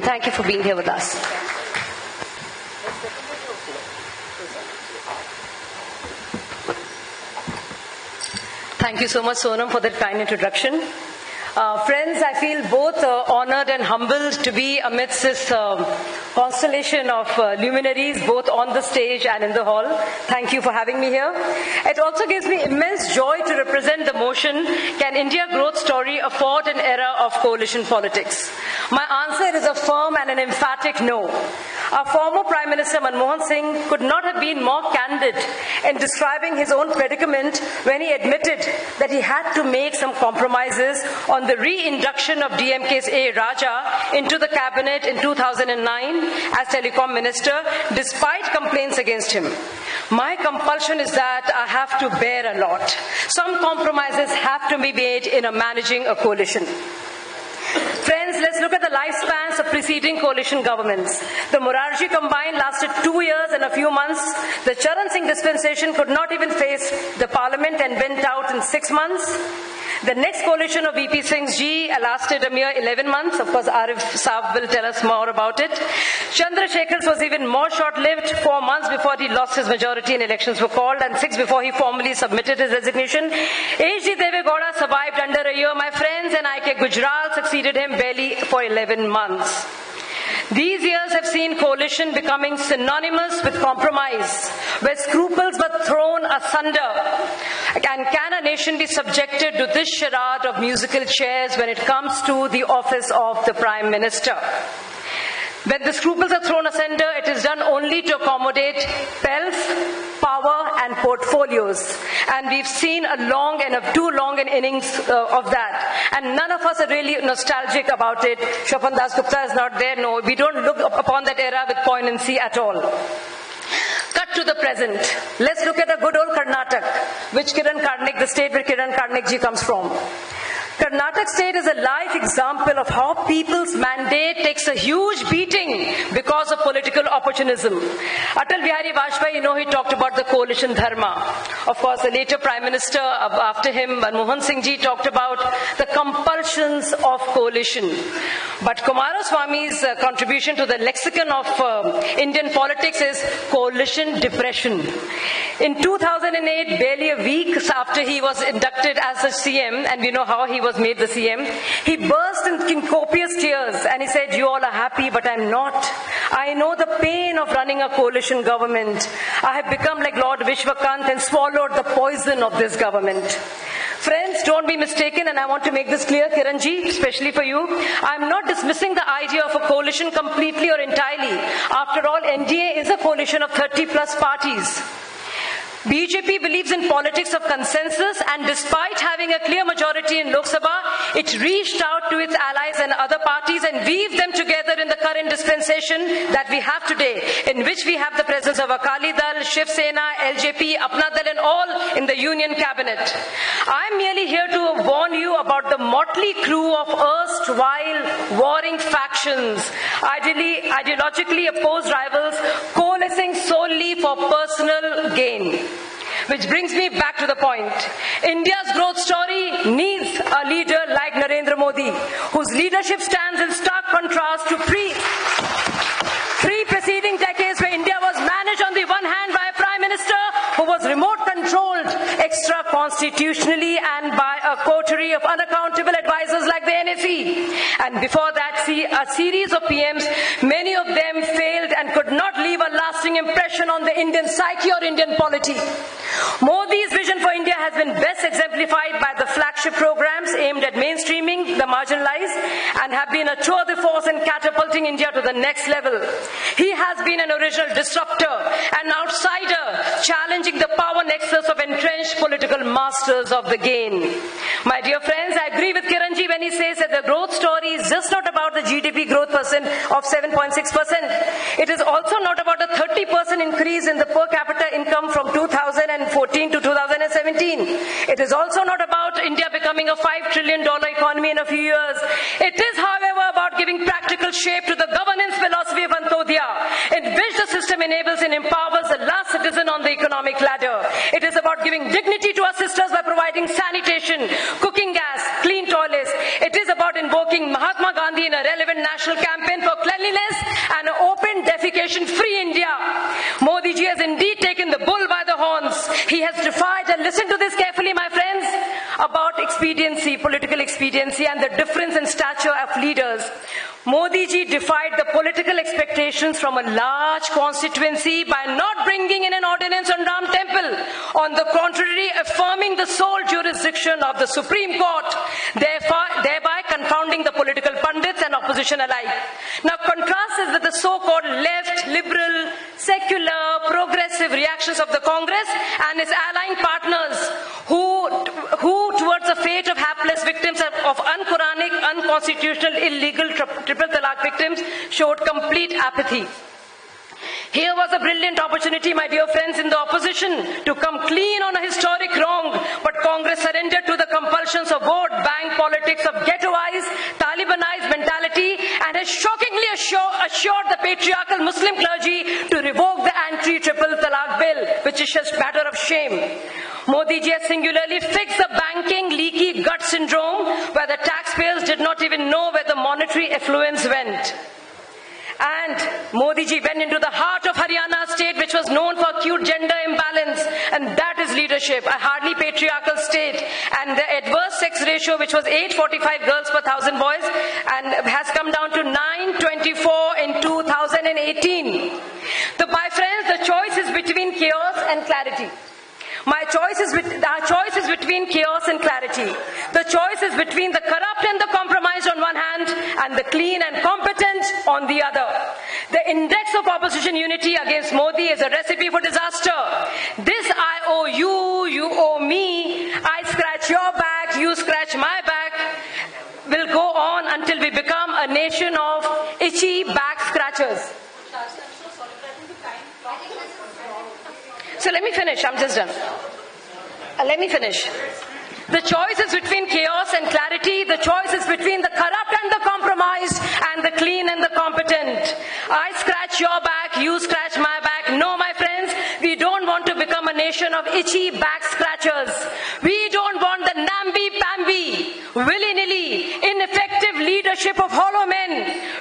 Thank you for being here with us. Thank you so much, Sonam, for that kind introduction. Friends, I feel both honored and humbled to be amidst this constellation of luminaries, both on the stage and in the hall. Thank you for having me here. It also gives me immense joy to represent the motion, Can India Growth Story Afford an Era of Coalition Politics? My answer is a firm and an emphatic no. Our former Prime Minister Manmohan Singh could not have been more candid in describing his own predicament when he admitted that he had to make some compromises on the reinduction of DMK's A. Raja into the cabinet in 2009 as telecom minister, despite complaints against him. My compulsion is that I have to bear a lot. Some compromises have to be made in managing a coalition. Friends, let's look at the lifespans of preceding coalition governments. The Morarji combine lasted 2 years and a few months. The Charan Singh dispensation could not even face the parliament and went out in 6 months. The next coalition of VP Singh's G lasted a mere 11 months. Of course, Arif Saab will tell us more about it. Chandrasekhar's was even more short-lived, 4 months before he lost his majority and elections were called, and 6 before he formally submitted his resignation. H.D. Deve Gowda survived under a year, my friends, and I.K. Gujral succeeded him barely for 11 months. These years have seen coalition becoming synonymous with compromise, where scruples were thrown asunder. And can a nation be subjected to this charade of musical chairs when it comes to the office of the Prime Minister? When the scruples are thrown asunder, it is done only to accommodate wealth, power and portfolios. And we've seen too long an innings of that. And none of us are really nostalgic about it. Shwapan Das Gupta is not there. No, we don't look upon that era with poignancy at all. Cut to the present. Let's look at the good old Karnataka, the state where Kiran Karnik ji comes from. Karnataka state is a live example of how people's mandate takes a huge beating because of political opportunism. Atal Bihari Vajpayee, he talked about the coalition dharma. Of course, the later Prime Minister after him, Manmohan Singh ji, talked about the compulsions of coalition. But Kumaraswamy's contribution to the lexicon of Indian politics is coalition depression. In 2008, barely a week after he was inducted as a CM, and we know how he was made the CM, he burst in copious tears and he said, "You all are happy, but I'm not. I know the pain of running a coalition government. I have become like Lord Vishwakant and swallowed the poison of this government." Friends, don't be mistaken, and I want to make this clear, Kiranji, especially for you. I'm not dismissing the idea of a coalition completely or entirely. After all, NDA is a coalition of 30 plus parties. BJP believes in politics of consensus, and despite having a clear majority in Lok Sabha, it reached out to its allies and other parties and weaved them together in the current dispensation that we have today, in which we have the presence of Akali Dal, Shiv Sena, LJP, Apna Dal, and all in the union cabinet. I'm merely here to warn you about the motley crew of erstwhile warring factions, ideologically opposed rivals, coalescing solely for personal gain. Which brings me back to the point. India's growth story needs a leader like Narendra Modi, whose leadership stands in stark contrast to three preceding decades where India was managed on the one hand by a Prime Minister who was remote controlled extra-constitutionally and by a coterie of unaccountable advisors like the NSE. And before that, a series of PMs, many of them failed and could not leave a lasting impression on the Indian psyche or Indian polity. Modi's vision for India has been best exemplified by the flagship programs aimed at mainstreaming the marginalized and have been a tour de force in catapulting India to the next level. He has been an original disruptor, an outsider, challenging the power nexus of entrenched political masters of the game. My dear friends, I agree with Kiranji when he says that the growth story is just not about the GDP growth percent of 7.6%. It is also not about a 30% increase in the per capita income from 2014 to 2017. It is also not about India becoming a $5 trillion economy in a few years. It is, however, about giving practical shape to the governance philosophy of Antodhya, in which the system enables and empowers the last citizen on the economic ladder. It is about giving dignity to our sisters by providing sanitation, cooking gas, clean toilets. It is about invoking Mahatma Gandhi in a relevant national campaign for cleanliness and an open defecation-free India. Modi ji has indeed taken the bull by the horns. He has defied, and listen to this carefully, my friends, about expediency, political expediency, and the difference in stature of leaders. Modi ji defied the political expectations from a large constituency by not bringing in an ordinance on Ram Temple. On the contrary, affirming the sole jurisdiction of the Supreme Court, thereby confounding the political pundits and opposition alike. Now contrast this with the so-called left, liberal, secular, progressive reactions of the Congress and its allying partners who towards the fate of hapless victims of un-Quranic, unconstitutional, illegal triple talaq victims showed complete apathy. Here was a brilliant opportunity, my dear friends in the opposition, to come clean on a historic wrong, but Congress surrendered to the compulsions of vote bank politics of ghettoized, Talibanized mentality, and has shockingly assured the patriarchal Muslim clergy to revoke the anti-triple talaq bill, which is just a matter of shame. Modi ji has singularly fixed the banking leaky gut syndrome, where the taxpayers did not even know where the monetary affluence went. And Modi ji went into the heart of Haryana state, which was known for acute gender imbalance, and that is leadership, a hardly patriarchal state. And the adverse sex ratio, which was 845 girls per 1,000 boys, and has come down to 924 in 2018. My friends, the choice is between chaos and clarity. Our choice is between chaos and clarity. The choice is between the corrupt and the compromised on one hand, and the clean and competent on the other. The index of opposition unity against Modi is a recipe for disaster. This I owe you, you owe me, I scratch your back, you scratch my back, will go on until we become a nation of itchy back scratchers. So let me finish, I'm just done. Let me finish. The choice is between chaos and clarity. The choice is between the corrupt and the compromised, and the clean and the competent. I scratch your back, you scratch my back. No, my friends, we don't want to become a nation of itchy back scratchers. We don't want the namby-pamby, willy-nilly, ineffective leadership of hollow men.